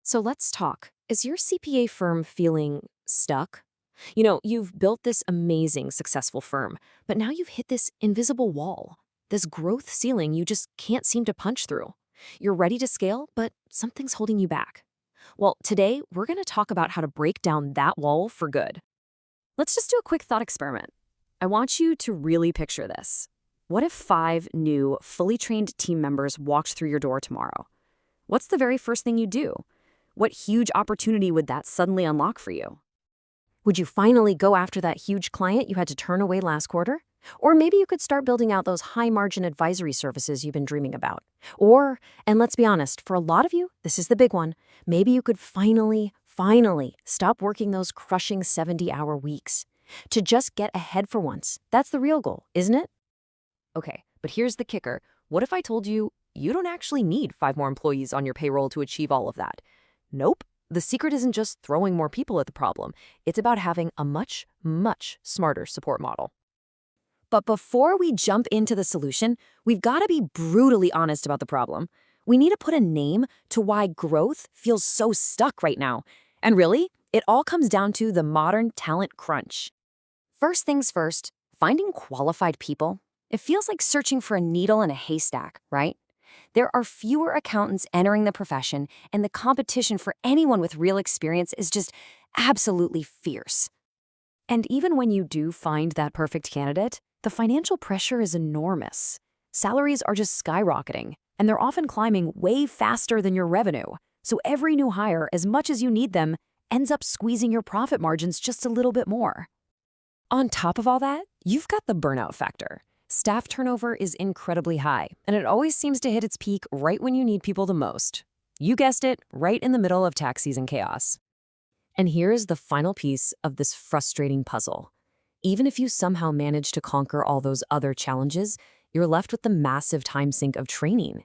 So let's talk. Is your CPA firm feeling stuck? You've built this amazing, successful firm, but now you've hit this invisible wall, this growth ceiling you just can't seem to punch through. You're ready to scale, but something's holding you back. Well, today we're going to talk about how to break down that wall for good. Let's just do a quick thought experiment. I want you to really picture this. What if 5 new, fully trained team members walked through your door tomorrow? What's the very first thing you do? What huge opportunity would that suddenly unlock for you? Would you finally go after that huge client you had to turn away last quarter? Or maybe you could start building out those high-margin advisory services you've been dreaming about. Or, and let's be honest, for a lot of you, this is the big one, maybe you could finally stop working those crushing 70-hour weeks. To just get ahead for once. That's the real goal, isn't it? Okay, but here's the kicker. What if I told you you don't actually need 5 more employees on your payroll to achieve all of that? Nope. The secret isn't just throwing more people at the problem. It's about having a much smarter support model. But before we jump into the solution, we've got to be brutally honest about the problem. We need to put a name to why growth feels so stuck right now. And really, it all comes down to the modern talent crunch. First things first, finding qualified people. It feels like searching for a needle in a haystack, right? There are fewer accountants entering the profession, and the competition for anyone with real experience is just absolutely fierce. And even when you do find that perfect candidate, the financial pressure is enormous. Salaries are just skyrocketing, and they're often climbing way faster than your revenue. So every new hire, as much as you need them, ends up squeezing your profit margins just a little bit more. On top of all that, you've got the burnout factor. Staff turnover is incredibly high, and it always seems to hit its peak right when you need people the most. You guessed it, right in the middle of tax season chaos. And here's the final piece of this frustrating puzzle. Even if you somehow manage to conquer all those other challenges, you're left with the massive time sink of training.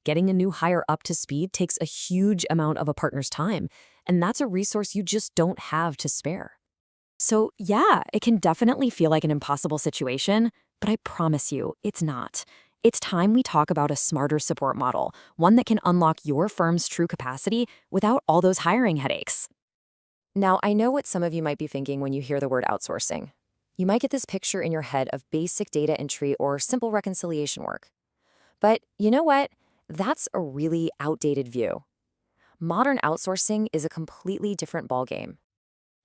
Getting a new hire up to speed takes a huge amount of a partner's time, and that's a resource you just don't have to spare. So yeah, it can definitely feel like an impossible situation, but I promise you, it's not. It's time we talk about a smarter support model, one that can unlock your firm's true capacity without all those hiring headaches. Now, I know what some of you might be thinking when you hear the word outsourcing. You might get this picture in your head of basic data entry or simple reconciliation work. But you know what? That's a really outdated view. Modern outsourcing is a completely different ballgame.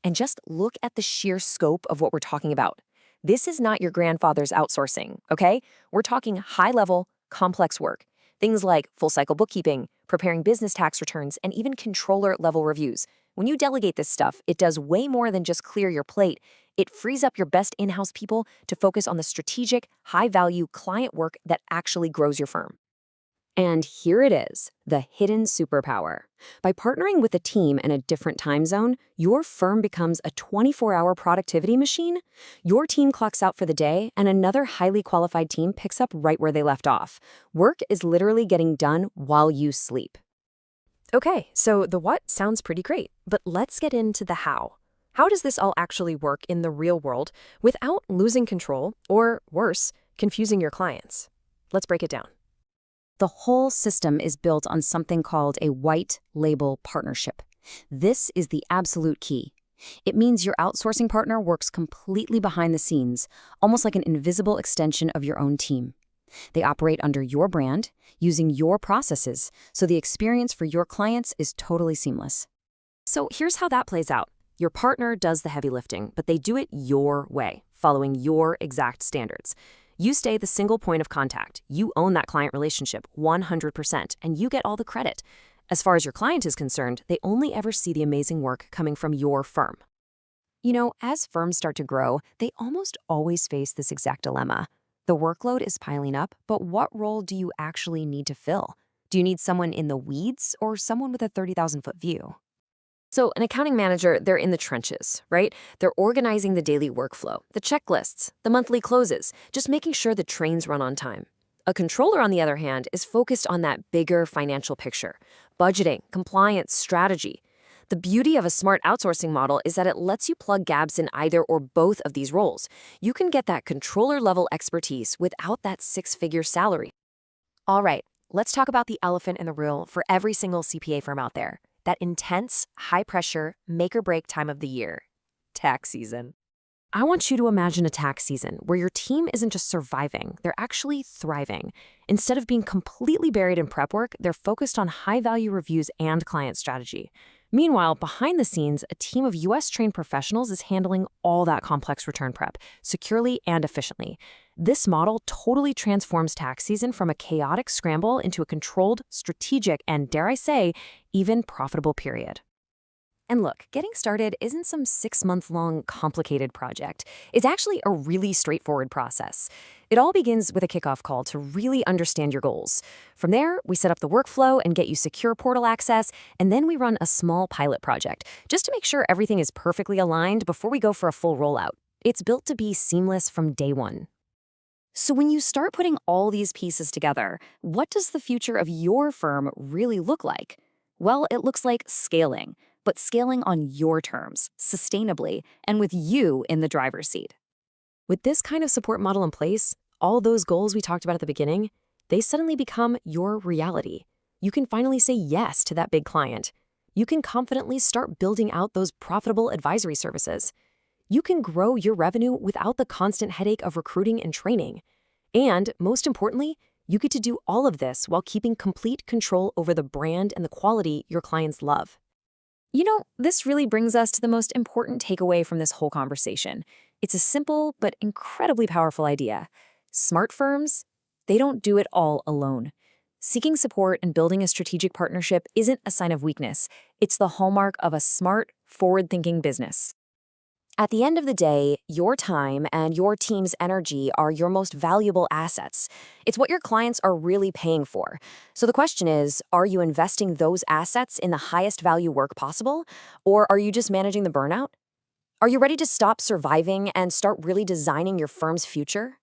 And just look at the sheer scope of what we're talking about. This is not your grandfather's outsourcing, okay? We're talking high-level, complex work. Things like full-cycle bookkeeping, preparing business tax returns, and even controller-level reviews. When you delegate this stuff, it does way more than just clear your plate. It frees up your best in-house people to focus on the strategic, high-value client work that actually grows your firm. And here it is, the hidden superpower. By partnering with a team in a different time zone, your firm becomes a 24-hour productivity machine. Your team clocks out for the day, and another highly qualified team picks up right where they left off. Work is literally getting done while you sleep. Okay, so the what sounds pretty great, but let's get into the how. How does this all actually work in the real world without losing control, or worse, confusing your clients? Let's break it down. The whole system is built on something called a white label partnership. This is the absolute key. It means your outsourcing partner works completely behind the scenes, almost like an invisible extension of your own team. They operate under your brand, using your processes, so the experience for your clients is totally seamless. So here's how that plays out. Your partner does the heavy lifting, but they do it your way, following your exact standards. You stay the single point of contact. You own that client relationship 100%, and you get all the credit. As far as your client is concerned, they only ever see the amazing work coming from your firm. As firms start to grow, they almost always face this exact dilemma. The workload is piling up, but what role do you actually need to fill? Do you need someone in the weeds or someone with a 30,000-foot view? So an accounting manager, they're in the trenches, right? They're organizing the daily workflow, the checklists, the monthly closes, just making sure the trains run on time. A controller, on the other hand, is focused on that bigger financial picture, budgeting, compliance, strategy. The beauty of a smart outsourcing model is that it lets you plug gaps in either or both of these roles. You can get that controller-level expertise without that 6-figure salary. All right, let's talk about the elephant in the room for every single CPA firm out there. that intense, high-pressure, make-or-break time of the year, tax season. I want you to imagine a tax season where your team isn't just surviving, they're actually thriving. Instead of being completely buried in prep work, they're focused on high-value reviews and client strategy. Meanwhile, behind the scenes, a team of US-trained professionals is handling all that complex return prep, securely and efficiently. This model totally transforms tax season from a chaotic scramble into a controlled, strategic, and, dare I say, even profitable period. And look, getting started isn't some 6-month-long complicated project. It's actually a really straightforward process. It all begins with a kickoff call to really understand your goals. From there, we set up the workflow and get you secure portal access, and then we run a small pilot project just to make sure everything is perfectly aligned before we go for a full rollout. It's built to be seamless from day one. So when you start putting all these pieces together, what does the future of your firm really look like? Well, it looks like scaling, but scaling on your terms, sustainably, and with you in the driver's seat. With this kind of support model in place, all those goals we talked about at the beginning, they suddenly become your reality. You can finally say yes to that big client. You can confidently start building out those profitable advisory services. You can grow your revenue without the constant headache of recruiting and training. And most importantly, you get to do all of this while keeping complete control over the brand and the quality your clients love. This really brings us to the most important takeaway from this whole conversation. It's a simple but incredibly powerful idea. Smart firms, they don't do it all alone. Seeking support and building a strategic partnership isn't a sign of weakness. It's the hallmark of a smart, forward-thinking business. At the end of the day, your time and your team's energy are your most valuable assets. It's what your clients are really paying for. So the question is, are you investing those assets in the highest value work possible? Or are you just managing the burnout? Are you ready to stop surviving and start really designing your firm's future?